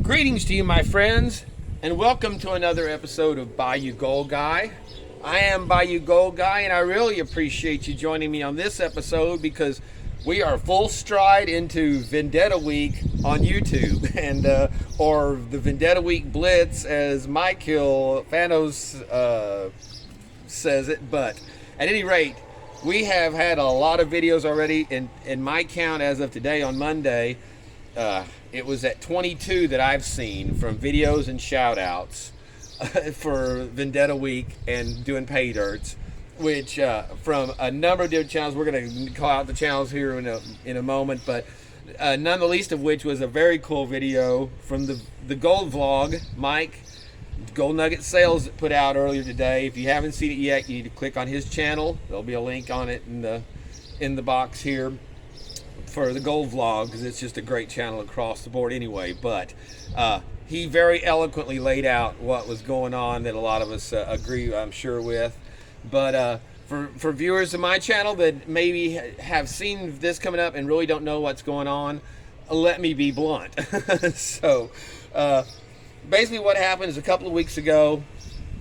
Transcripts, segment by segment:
Greetings to you, my friends, and welcome to another episode of Bayou Gold Guy. I am Bayou Gold Guy, and I really appreciate you joining me on this episode because we are full stride into Vendetta Week on YouTube, and or the Vendetta Week Blitz, as Mike Hill Fanos says it. But at any rate, we have had a lot of videos already. In my count as of today on Monday, it was at 22 that I've seen from videos and shout outs for Vendetta Week and doing pay dirts, which from a number of different channels. We're going to call out the channels here in a moment, but none the least of which was a very cool video from the gold vlog Mike Gold Nugget Sales put out earlier today. If you haven't seen it yet, you need to click on his channel. There'll be a link on it in the box here for the gold vlog, because it's just a great channel across the board anyway. But he very eloquently laid out what was going on that a lot of us agree, I'm sure, with. But for viewers of my channel that maybe have seen this coming up and really don't know what's going on, let me be blunt. So basically what happened is a couple of weeks ago,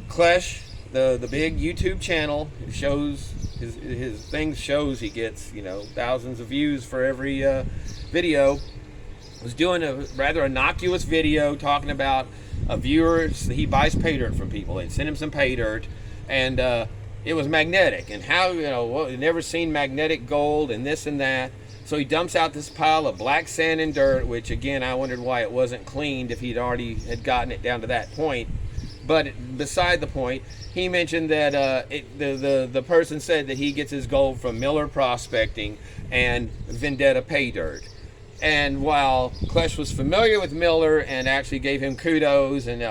KLESH, the big YouTube channel, shows his thing shows he gets, thousands of views for every video, was doing a rather innocuous video talking about a viewer. He buys pay dirt from people. They'd send him some pay dirt, and it was magnetic, and how, never seen magnetic gold and this and that. So he dumps out this pile of black sand and dirt, which again, I wondered why it wasn't cleaned if he'd already had gotten it down to that point. But beside the point, he mentioned that the person said that he gets his gold from Miller Prospecting and Vendetta Pay Dirt. And while KLESH was familiar with Miller and actually gave him kudos and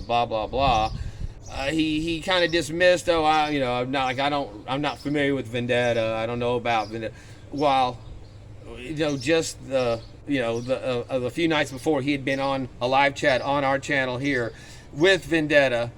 blah blah blah, he kind of dismissed. I'm not familiar with Vendetta. I don't know about Vendetta. While just a few nights before, he had been on a live chat on our channel here with Vendetta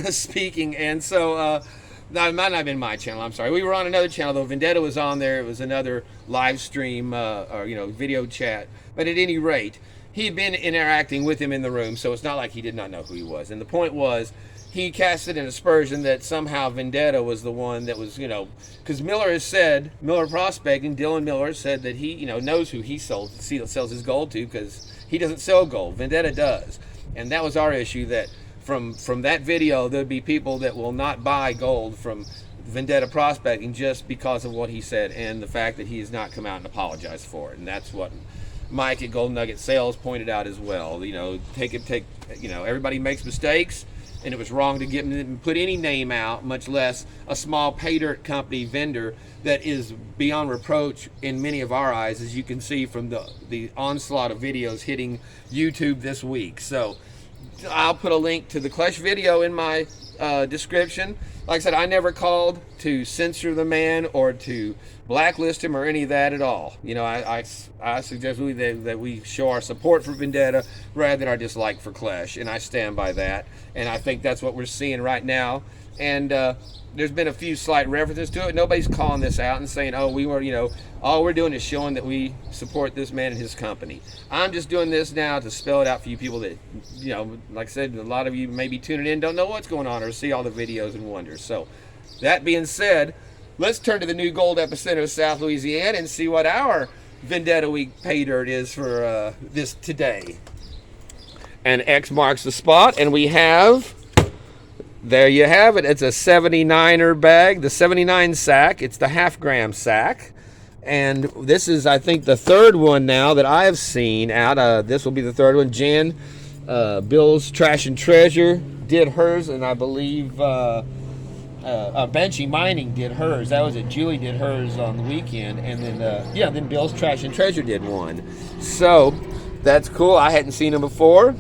speaking. And so no, it might not have been my channel, I'm sorry. We were on another channel though. Vendetta was on there. It was another live stream or video chat. But at any rate, he had been interacting with him in the room, so it's not like he did not know who he was. And the point was, he casted an aspersion that somehow Vendetta was the one that was, because Miller has said, Miller Prospecting, Dylan Miller said that he, knows who he sells his gold to, because he doesn't sell gold. Vendetta does. And that was our issue, that from that video, there'd be people that will not buy gold from Vendetta Prospecting just because of what he said and the fact that he has not come out and apologized for it. And that's what Mike at Gold Nugget Sales pointed out as well. Everybody makes mistakes, and it was wrong to put any name out, much less a small pay dirt company vendor that is beyond reproach in many of our eyes, as you can see from the onslaught of videos hitting YouTube this week. So I'll put a link to the KLESH video in my description. Like I said, I never called to censor the man or to blacklist him or any of that at all. I suggest that we show our support for Vendetta rather than our dislike for KLESH, and I stand by that. And I think that's what we're seeing right now. And there's been a few slight references to it. Nobody's calling this out and saying, oh, we were, all we're doing is showing that we support this man and his company. I'm just doing this now to spell it out for you people that, like I said, a lot of you may be tuning in, don't know what's going on or see all the videos and wonders. So that being said, let's turn to the new gold epicenter of South Louisiana and see what our Vendetta Week pay dirt is for this today. And X marks the spot, and we have, there you have it. It's a 79er bag, the 79 sack. It's the half-gram sack. And this is, I think, the third one now that I've seen out. This will be the third one. Jan, Bill's Trash and Treasure did hers, and I believe Benchy Mining did hers. That was it. Julie did hers on the weekend. And then, then Bill's Trash and Treasure did one. So that's cool. I hadn't seen them before.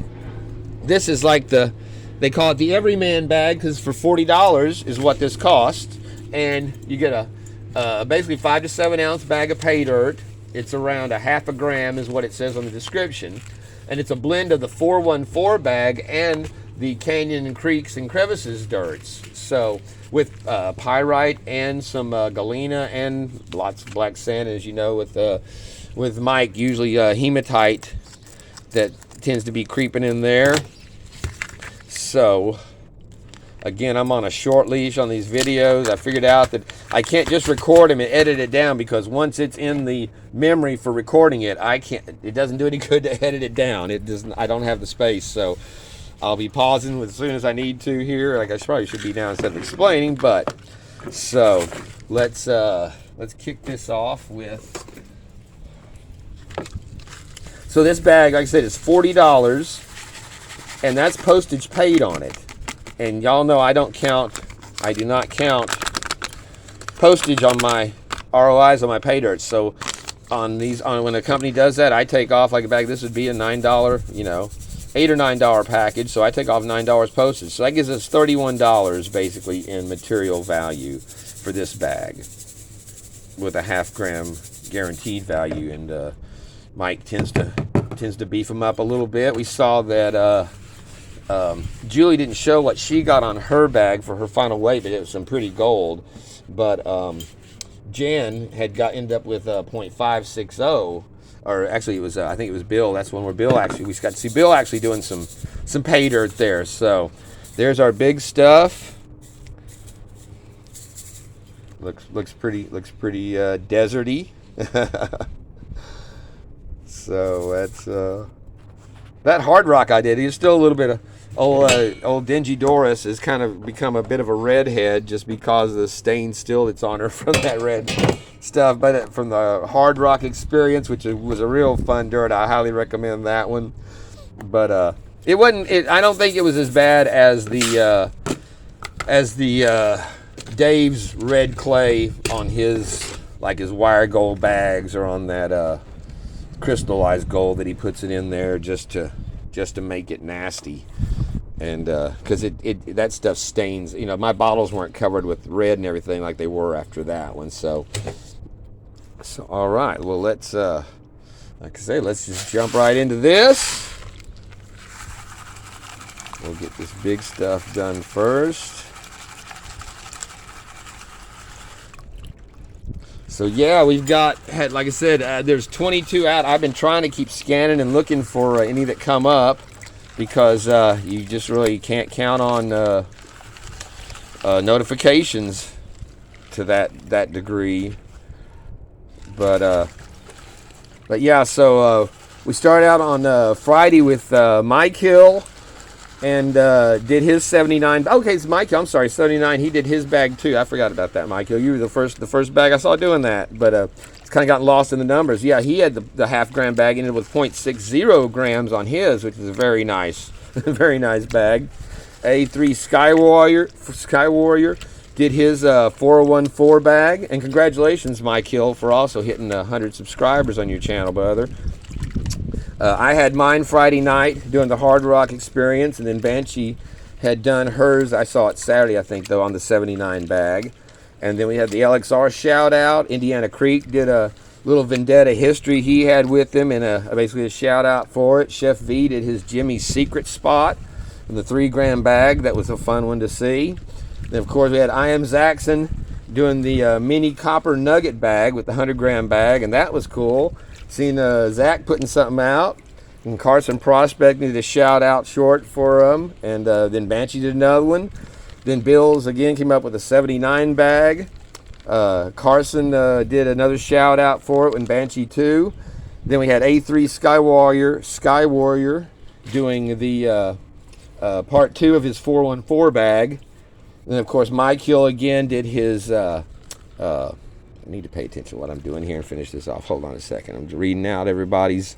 This is like they call it the everyman bag, because for $40 is what this costs, and you get a basically 5 to 7 ounce bag of pay dirt. It's around a half a gram is what it says on the description, and it's a blend of the 414 bag and the Canyon and Creeks and Crevices dirts. So with pyrite and some galena and lots of black sand, as you know, with Mike, usually hematite that tends to be creeping in there. So again, I'm on a short leash on these videos. I figured out that I can't just record them and edit it down, because once it's in the memory for recording it, it doesn't do any good to edit it down. I don't have the space. So I'll be pausing as soon as I need to here. Like, I probably should be now instead of explaining, but so let's kick this off with. So this bag, like I said, is $40, and that's postage paid on it. And y'all know I do not count postage on my ROIs on my PAYDIRT. So when a company does that, I take off, like a bag, this would be a $9, $8 or $9 package. So I take off $9 postage. So that gives us $31 basically in material value for this bag, with a 0.5 gram guaranteed value. And Mike tends to beef them up a little bit. We saw that Julie didn't show what she got on her bag for her final weight, but it was some pretty gold. But Jan ended up with 0.560, or actually it was I think it was Bill. That's one where we got to see Bill actually doing some PAYDIRT there. So there's our big stuff. Looks pretty deserty. So that's that hard rock I did. He's still a little bit of old Dingy Doris has kind of become a bit of a redhead just because of the stain still that's on her from that red stuff. But from the hard rock experience, which was a real fun dirt, I highly recommend that one. But it wasn't. I don't think it was as bad as the Dave's red clay on his wire gold bags, or on that crystallized gold that he puts it in there just to make it nasty. And because that stuff stains. My bottles weren't covered with red and everything like they were after that one. So all right, well, let's like I say, let's just jump right into this. We'll get this big stuff done first. So yeah, we've had, like I said, there's 22 out. I've been trying to keep scanning and looking for any that come up, because you just really can't count on notifications to that degree. But yeah, so we started out on Friday with Mike Hill, and did his 79. Okay, it's Mike Hill. I'm sorry, 79. He did his bag too. I forgot about that, Mike Hill. You were the first bag I saw doing that, but it's kind of gotten lost in the numbers. Yeah, he had the 0.5 gram bag, ended with 0.60 grams on his, which is a very nice, very nice bag. A3 Sky Warrior did his 4014 bag, and congratulations, Mike Hill, for also hitting 100 subscribers on your channel, brother. I had mine Friday night doing the hard rock experience, and then Banshee had done hers. I saw it Saturday, I think, though, on the 79 bag. And then we had the LXR shout out. Indiana Creek did a little Vendetta history he had with him, and basically a shout out for it. Chef V did his Jimmy's Secret Spot in the 3 gram bag. That was a fun one to see. Then of course we had I Am Zaxxon doing the mini copper nugget bag with the 100 gram bag, and that was cool. Seen Zach putting something out, and Carson Prospecting did a shout out short for him, and then Banshee did another one. Then Bill's again came up with a 79 bag. Carson did another shout out for it, and Banshee too. Then we had A3 Sky Warrior doing the part 2 of his 414 bag. And then of course Mike Hill again did his I need to pay attention to what I'm doing here and finish this off. Hold on a second. I'm reading out everybody's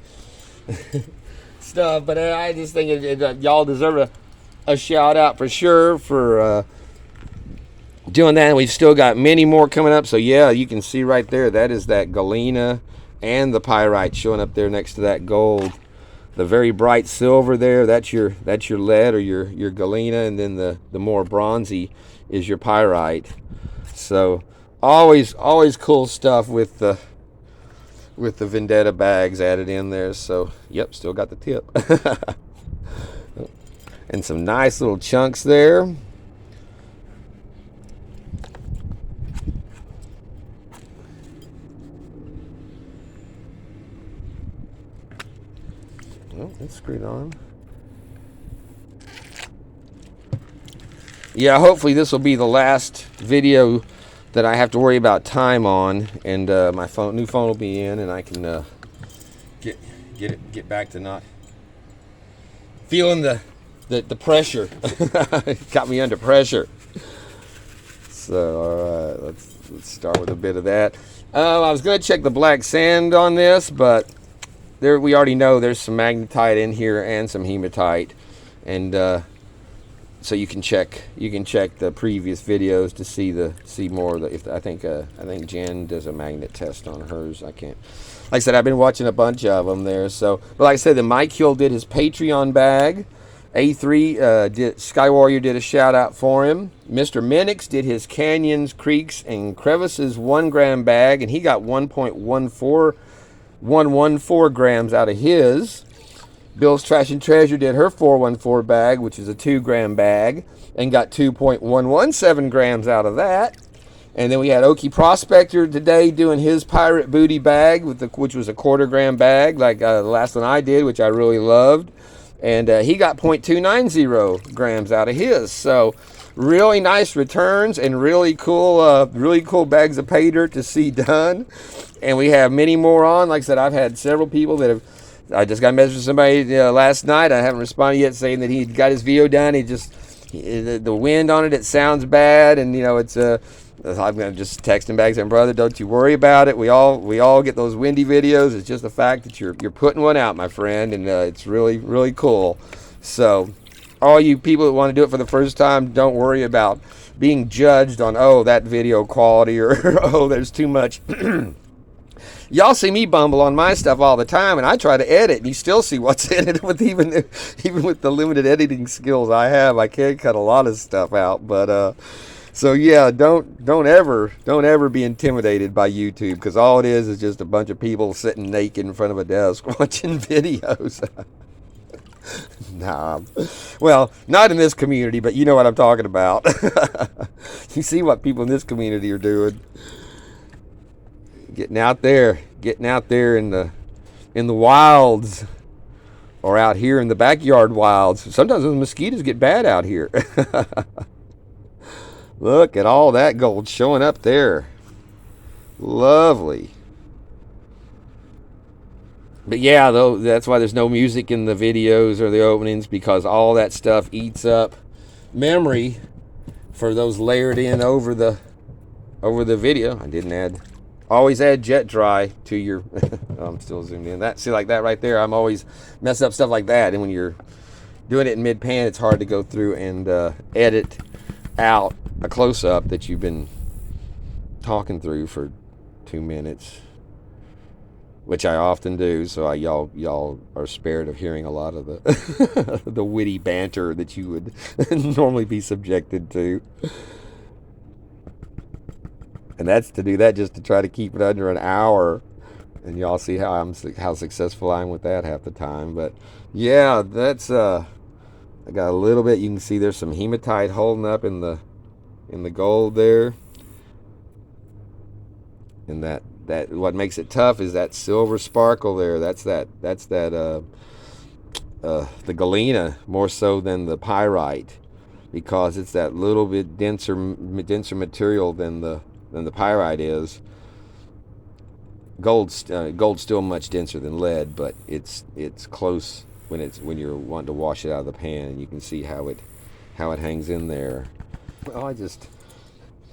stuff, but I just think y'all deserve a shout out for sure for doing that. And we've still got many more coming up. So yeah, you can see right there, that is that galena and the pyrite showing up there next to that gold. The very bright silver there, that's your lead or your galena, and then the more bronzy is your pyrite. So always cool stuff with the Vendetta bags added in there. So yep, still got the tip. And some nice little chunks there. Oh, it's screwed on. Yeah, hopefully this will be the last video that I have to worry about time on, and my new phone will be in, and I can get back to not feeling the pressure. It got me under pressure. So all right, let's start with a bit of that. I was going to check the black sand on this, but we already know there's some magnetite in here and some hematite, and so you can check the previous videos to see more of the, I think Jen does a magnet test on hers. I can't, like I said, I've been watching a bunch of them there. So, but like I said, the Mike Hill did his Patreon bag. A3 Sky Warrior did a shout out for him. Mr. Minix did his Canyons, Creeks, and Crevices 1 gram bag, and he got 1.114 grams out of his. Bill's Trash and Treasure did her 414 bag, which is a 2 gram bag, and got 2.117 grams out of that. And then we had Okie Prospector today doing his Pirate Booty bag, which was a 1/4 gram bag, like the last one I did, which I really loved. And he got 0.290 grams out of his. So really nice returns and really cool bags of pay dirt to see done. And we have many more on. Like I said, I've had several people that have. I just got a message from somebody last night. I haven't responded yet, saying that he got his video done. The wind on it sounds bad, and it's I'm gonna just text him back saying, brother, don't you worry about it. We all get those windy videos. It's just the fact that you're putting one out, my friend, and it's really, really cool. So all you people that want to do it for the first time, don't worry about being judged on, oh, that video quality, or oh, there's too much. Y'all see me bumble on my stuff all the time, and I try to edit, and you still see what's in it. With even with the limited editing skills I have, I can't cut a lot of stuff out. But so yeah, don't ever be intimidated by YouTube, because all it is just a bunch of people sitting naked in front of a desk watching videos. Nah, well, not in this community, but you know what I'm talking about. You see what people in this community are doing. Getting out there in the wilds, or out here in the backyard wilds. Sometimes those mosquitoes get bad out here. Look at all that gold showing up there. Lovely. But yeah, though, that's why there's no music in the videos or the openings, because all that stuff eats up memory for those layered in over the video. I didn't add. Always add jet dry to your. Oh, I'm still zoomed in. See, like that right there. I'm always messing up stuff like that. And when you're doing it in mid pan, it's hard to go through and edit out a close up that you've been talking through for 2 minutes, which I often do. So y'all are spared of hearing a lot of the the witty banter that you would normally be subjected to. And that's to do that just to try to keep it under an hour, and y'all see how successful I am with that half the time. But yeah, that's I got a little bit. You can see there's some hematite holding up in the gold there, and that what makes it tough is that silver sparkle there. That's the galena more so than the pyrite, because it's that little bit denser material than the pyrite is. Gold's still much denser than lead, but it's close when you're wanting to wash it out of the pan, and you can see how it hangs in there. Well, I just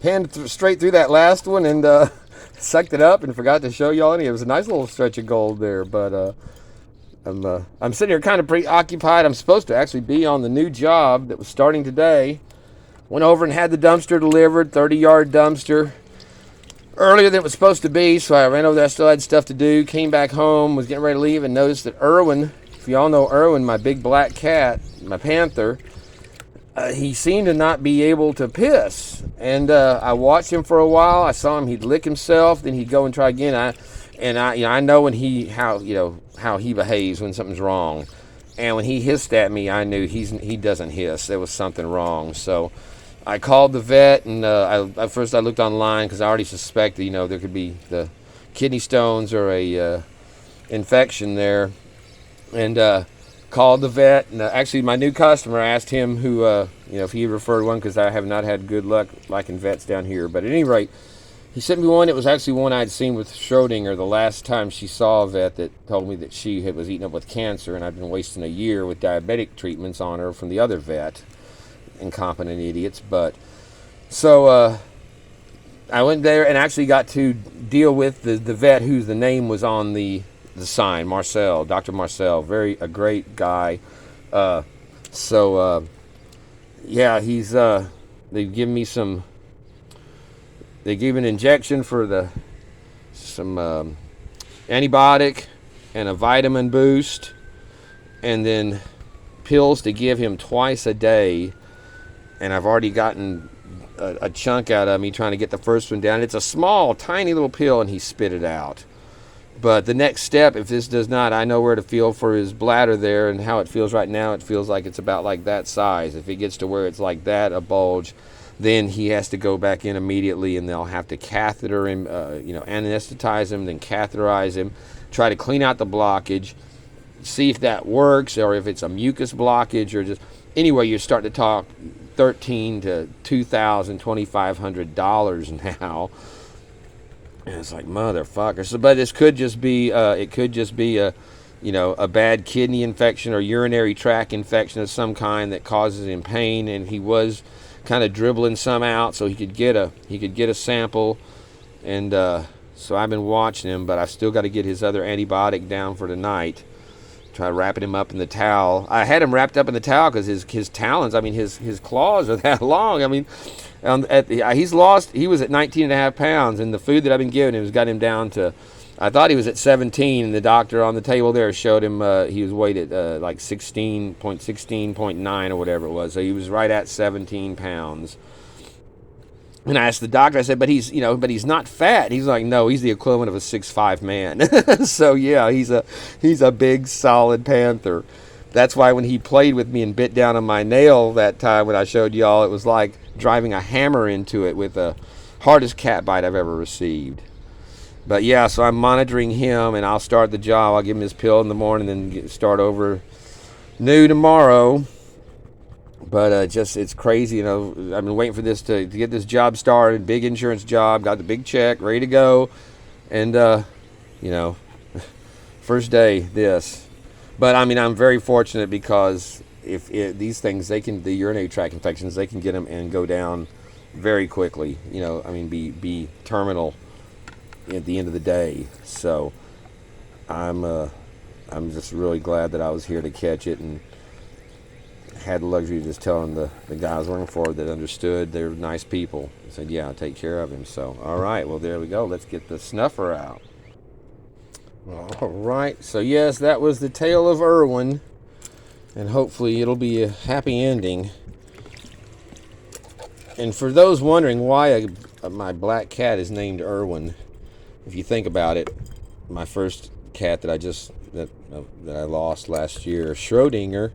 panned straight through that last one and sucked it up and forgot to show y'all any. It was a nice little stretch of gold there, but I'm sitting here kind of preoccupied. I'm supposed to actually be on the new job that was starting today. Went over and had the dumpster delivered, 30-yard dumpster, earlier than it was supposed to be, so I ran over there. I still had stuff to do. Came back home, was getting ready to leave, and noticed that Irwin, if y'all know Irwin, my big black cat, my panther, he seemed to not be able to piss. And I watched him for a while. I saw him; he'd lick himself, then he'd go and try again. I know when how he behaves when something's wrong. And when he hissed at me, I knew he doesn't hiss. There was something wrong. So I called the vet, and at first I looked online because I already suspected, there could be the kidney stones or a infection there. and called the vet. And actually, my new customer, asked him who, if he referred one, because I have not had good luck liking vets down here. But at any rate, he sent me one. It was actually one I'd seen with Schrodinger the last time she saw a vet, that told me that she was eaten up with cancer, and I'd been wasting a year with diabetic treatments on her from the other vet. Incompetent idiots. But so I went there and actually got to deal with the vet whose the name was on the sign, Marcel, Dr. Marcel, a great guy. Yeah, he's they give me some. They gave an injection for some antibiotic and a vitamin boost, and then pills to give him twice a day. And I've already gotten a chunk out of me trying to get the first one down. It's a small, tiny little pill, and he spit it out. But the next step, if this does not, I know where to feel for his bladder there, and how it feels right now. It feels like it's about like that size. If it gets to where it's like that, a bulge, then he has to go back in immediately, and they'll have to catheter him, anesthetize him, then catheterize him, try to clean out the blockage, see if that works, or if it's a mucus blockage, or just anyway, you're starting to talk $1,300 to $2,000, $2,500 now. And it's like, motherfucker. So, but this could just be, a bad kidney infection or urinary tract infection of some kind that causes him pain. And he was kind of dribbling some out so he could get a sample. And so I've been watching him, but I've still got to get his other antibiotic down for tonight. Try wrapping him up in the towel. I had him wrapped up in the towel because his talons, his claws are that long. He was at 19 and a half pounds, and the food that I've been giving him has got him down to, I thought he was at 17, and the doctor on the table there showed him he was weighed at like 16.9 or whatever it was. So he was right at 17 pounds. And I asked the doctor, I said, but he's not fat. He's like, no, he's the equivalent of a 6'5" man. So yeah, he's a big, solid panther. That's why when he played with me and bit down on my nail that time when I showed y'all, it was like driving a hammer into it with the hardest cat bite I've ever received. But yeah, so I'm monitoring him, and I'll start the job. I'll give him his pill in the morning, then start over new tomorrow. But it's crazy, I've been waiting for this to get this job started, big insurance job, got the big check, ready to go, and first day this. But I'm very fortunate, because if these things, the urinary tract infections, they can get them and go down very quickly. Be terminal at the end of the day. So I'm just really glad that I was here to catch it, and had the luxury of just telling the guy I was working for that understood. They're nice people. I said, yeah, I'll take care of him. So, all right, well, there we go. Let's get the snuffer out. All right, so yes, that was the tale of Irwin, and hopefully it'll be a happy ending. And for those wondering why my black cat is named Irwin, if you think about it, my first cat that I lost last year, Schrodinger,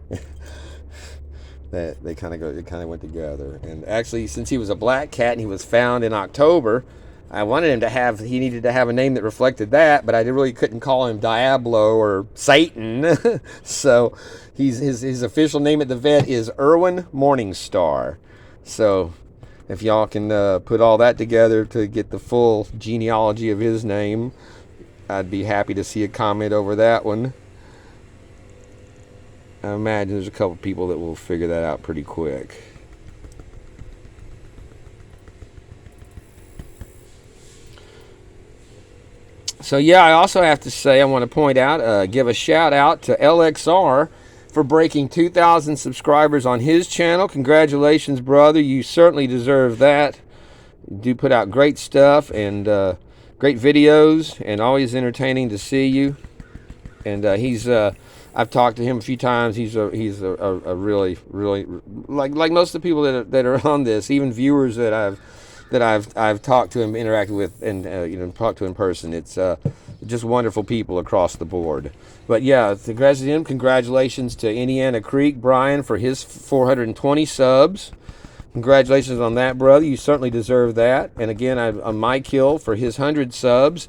that it kind of went together. And actually, since he was a black cat and he was found in October, I wanted him he needed to have a name that reflected that, but I really couldn't call him Diablo or Satan. So his official name at the vet is Irwin Morningstar. So if y'all can put all that together to get the full genealogy of his name, I'd be happy to see a comment over that one. I imagine there's a couple people that will figure that out pretty quick. So yeah, I also have to say, I want to point out, give a shout out to LXR for breaking 2,000 subscribers on his channel. Congratulations, brother. You certainly deserve that. You do put out great stuff and great videos, and always entertaining to see you. And I've talked to him a few times. He's a really like most of the people that are on this, even viewers that I've talked to him, interacted with, and talked to in person. It's just wonderful people across the board. But yeah, congratulations to Indiana Creek Brian for his 420 subs. Congratulations on that, brother. You certainly deserve that. And again, on Mike Hill for his 100 subs.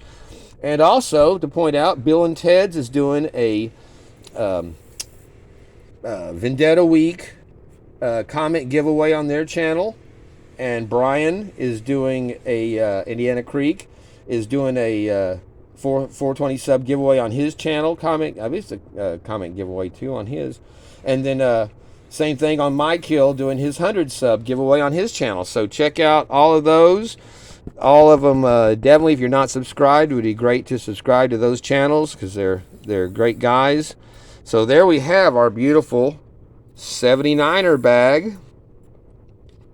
And also to point out, Bill and Ted's is doing a Vendetta Week comment giveaway on their channel, and Brian is doing a Indiana Creek is doing a 420 sub giveaway on his channel. Comment, I least a comment giveaway too on his, and then same thing on Mike Hill doing his 100 sub giveaway on his channel. So check out all of those. All of them, definitely, if you're not subscribed, it would be great to subscribe to those channels because they're great guys. So there we have our beautiful 79er bag.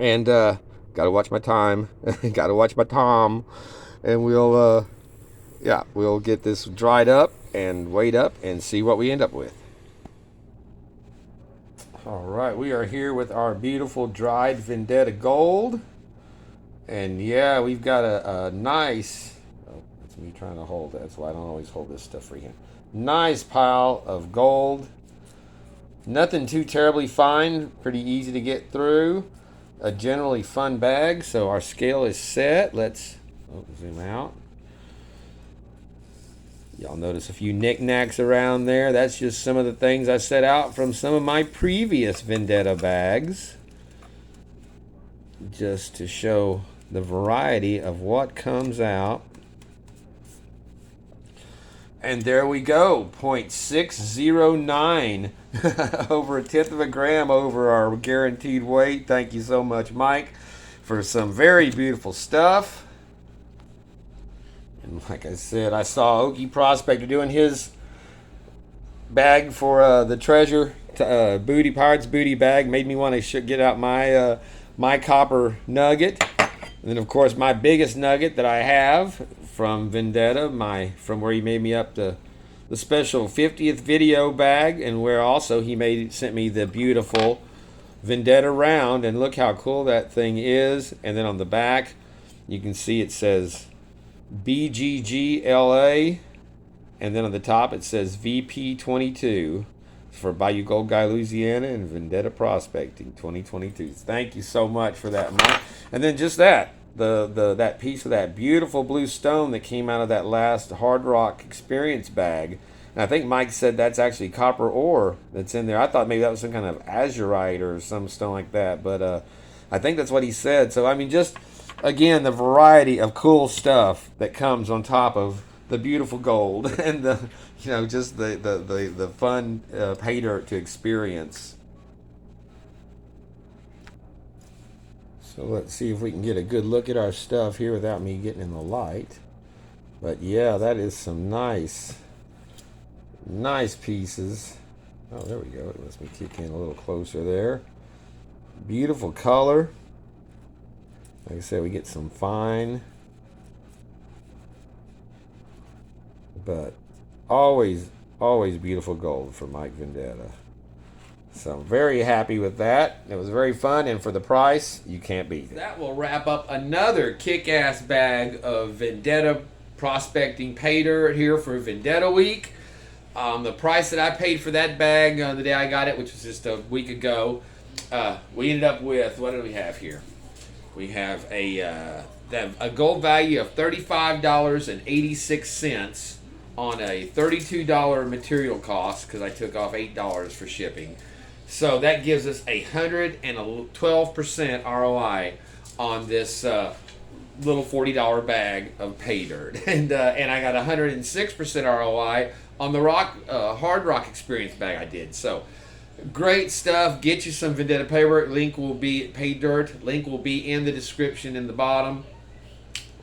And gotta watch my time. Gotta watch my Tom. And we'll get this dried up and weighed up and see what we end up with. All right, we are here with our beautiful dried Vendetta Gold. And yeah, we've got a nice, oh, that's me trying to hold it. That's why I don't always hold this stuff for you. Nice pile of gold. Nothing too terribly fine, pretty easy to get through. A generally fun bag. So our scale is set. Let's zoom out. Y'all notice a few knickknacks around there. That's just some of the things I set out from some of my previous Vendetta bags, just to show the variety of what comes out. And there we go, 0.609, over 1/10 of a gram over our guaranteed weight. Thank you so much, Mike, for some very beautiful stuff. And like I said, I saw Okie Prospector doing his bag for the treasure booty Pirates booty bag. Made me want to get out my my copper nugget. And then, of course, my biggest nugget that I have from Vendetta, from where he made me up the special 50th video bag, and where also he sent me the beautiful Vendetta round. And look how cool that thing is. And then on the back, you can see it says BGGLA, and then on the top it says VP22 for Bayou Gold Guy, Louisiana, and Vendetta Prospecting 2022. Thank you so much for that, Mike. And then just that piece of that beautiful blue stone that came out of that last Hard Rock Experience bag. And I think Mike said that's actually copper ore that's in there. I thought maybe that was some kind of azurite or some stone like that, but I think that's what he said. So I mean, just again, the variety of cool stuff that comes on top of the beautiful gold and the just the fun pay dirt to experience. So let's see if we can get a good look at our stuff here without me getting in the light. But yeah, that is some nice pieces. Oh, there we go. It lets me kick in a little closer there. Beautiful color. Like I said, we get some fine, but always beautiful gold for Mike Vendetta. So I'm very happy with that. It was very fun, and for the price, you can't beat it. That will wrap up another kick-ass bag of Vendetta Prospecting pay dirt here for Vendetta Week. The price that I paid for that bag the day I got it, which was just a week ago, we ended up with, what do we have here? We have a gold value of $35.86 on a $32 material cost, because I took off $8 for shipping. So that gives us 112% ROI on this little $40 bag of pay dirt, and I got 106% ROI on the Hard Rock Experience bag I did. So great stuff. Get you some Vendetta paper. Link will be pay dirt. Link will be in the description in the bottom.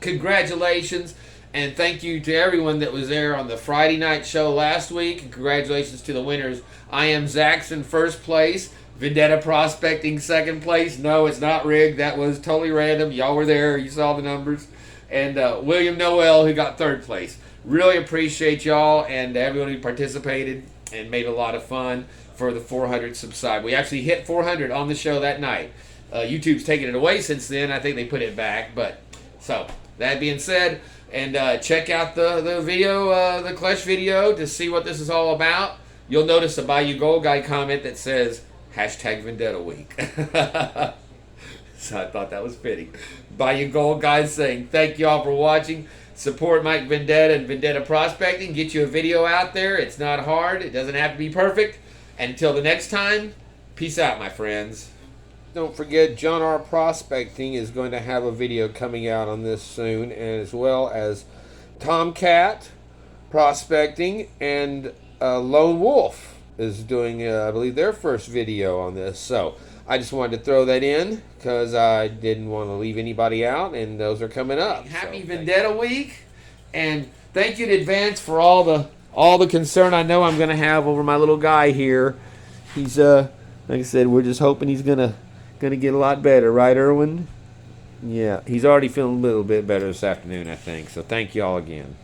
Congratulations, and thank you to everyone that was there on the Friday night show last week. And congratulations to the winners. I am Zach's in first place. Vendetta Prospecting second place. No, it's not rigged. That was totally random. Y'all were there. You saw the numbers. And William Noel, who got third place. Really appreciate y'all and everyone who participated and made a lot of fun for the 400 subscribe. We actually hit 400 on the show that night. YouTube's taken it away since then. I think they put it back. But so that being said, and check out the video, the KLESH video, to see what this is all about. You'll notice a Bayou Gold Guy comment that says #Vendetta Week. So I thought that was fitting. Bayou Gold Guy saying thank you all for watching. Support Mike Vendetta and Vendetta Prospecting. Get you a video out there. It's not hard. It doesn't have to be perfect. And until the next time, peace out, my friends. Don't forget, John R. Prospecting is going to have a video coming out on this soon, and as well as Tomcat Prospecting and Lone Wolf is doing, I believe, their first video on this. So I just wanted to throw that in because I didn't want to leave anybody out, and those are coming up. Happy Vendetta Week, and thank you in advance for all the concern I know I'm going to have over my little guy here. He's like I said, we're just hoping he's gonna get a lot better, right, Erwin? Yeah, he's already feeling a little bit better this afternoon, I think. So thank you all again.